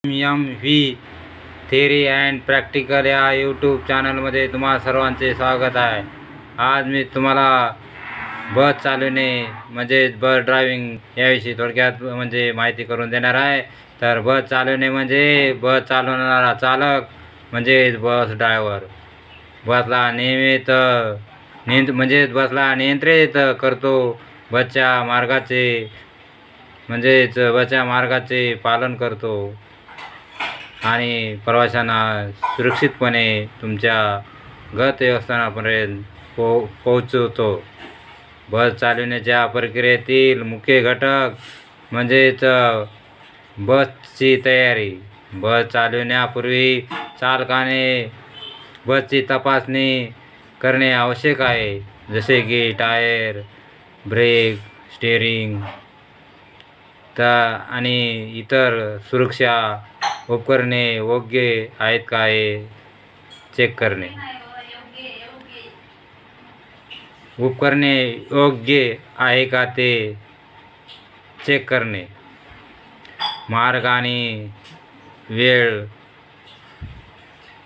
M V theory and practical या YouTube चॅनलमध्ये तुम्हा सर्वांचे स्वागत आहे. आज मी तुम्हाला बस चालवणे म्हणजेच बस ड्रायव्हिंग याविषयी थोडक्यात म्हणजे माहिती करून देणार आहे. तर बस चालवणे म्हणजे बस चालवणारा चालक म्हणजेच बस ड्रायव्हर. बसला बसला नियंत्रित करतो. बसच्या मार्गाचे पालन करतो आणि प्रवाशांना सुरक्षितपणे तुमच्या गंतव्यस्थानापर्यंत पोहोचवतो. बस चालवण्याच्या प्रक्रियेतील मुख्य घटक म्हणजेच बसची तयारी. बस चालवण्यापूर्वी चालकाने बसची तपासणी करणे आवश्यक आहे, जसे की टायर, ब्रेक, स्टीअरिंग आणि इतर सुरक्षा उपकरणे योग्य आहेत का हे चेक करणे. उपकरणे योग्य आहे का ते चेक करणे. मार्ग आणि वेळ.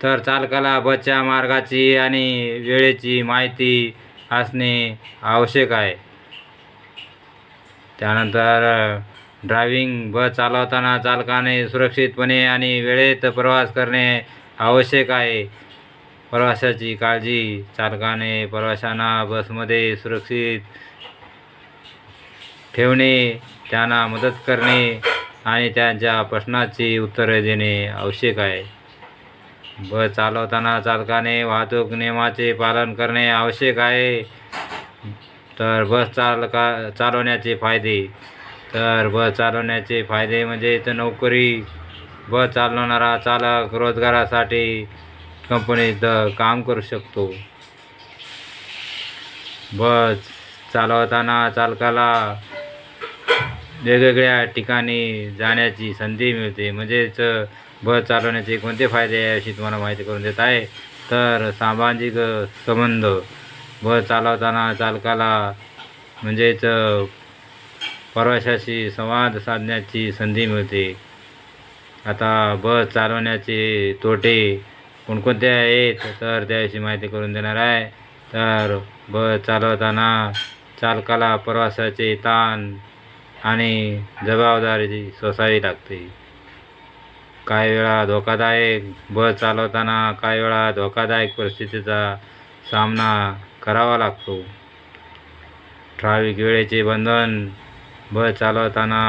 तर चालकाला बसच्या मार्गाची आणि वेळेची माहिती असणे आवश्यक आहे. त्यानंतर ड्रायव्हिंग. बस चालवताना चालकाने सुरक्षितपणे आणि वेळेत प्रवास करणे आवश्यक आहे. प्रवाशाची काळजी. चालकाने प्रवाशांना बसमध्ये सुरक्षित ठेवणे, त्यांना मदत करणे आणि त्यांच्या प्रश्नांची उत्तरे देणे आवश्यक आहे. बस चालवताना चालकाने वाहतूक नियमाचे पालन करणे आवश्यक आहे. तर बस चालवण्याचे फायदे. तर बस चालवण्याचे फायदे म्हणजे नोकरी. बस चालवणारा चालक रोजगारासाठी कंपनीत काम करू शकतो. बस चालवताना चालकाला वेगवेगळ्या ठिकाणी जाण्याची संधी मिळते. म्हणजेच बस चालवण्याचे कोणते फायदे याविषयी तुम्हाला माहिती करून देत आहे. तर सामाजिक संबंध. बस चालवताना चालकाला म्हणजेच प्रवाशाशी संवाद साधण्याची संधी मिळते. आता बस चालवण्याचे तोटे कोणकोणते आहेत तर त्याविषयी माहिती करून देणार आहे. तर बस चालवताना चालकाला प्रवासाचे ताण आणि जबाबदारी सोसावी लागते. काही वेळा धोकादायक. बस चालवताना काही वेळा धोकादायक परिस्थितीचा सामना करावा लागतो. ट्रॅफिक वेळेचे बंधन. बस चालवताना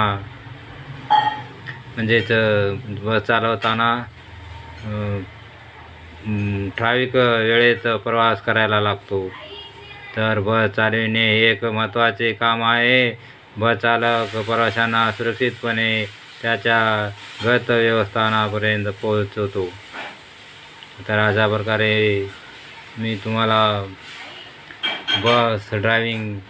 ट्रॅफिक वेळेत प्रवास करायला लागतो. तर बस चालविणे हे एक महत्त्वाचे काम आहे. बस चालक प्रवाशांना सुरक्षितपणे त्याच्या गंतव्यस्थानापर्यंत पोहोचवतो. तर अशा प्रकारे मी तुम्हाला बस ड्रायव्हिंग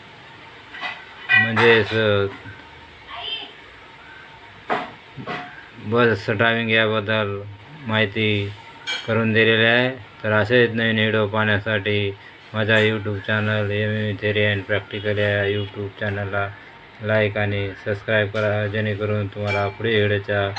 याबद्दल माहिती करून दिलेली आहे. तर असेच नवीन व्हिडिओ पाहण्यासाठी माझ्या YouTube channel M theory and practical या यूट्यूब चॅनलला लाईक आणि सबस्क्राईब करा, जेणेकरून तुम्हाला पुढे व्हिडिओच्या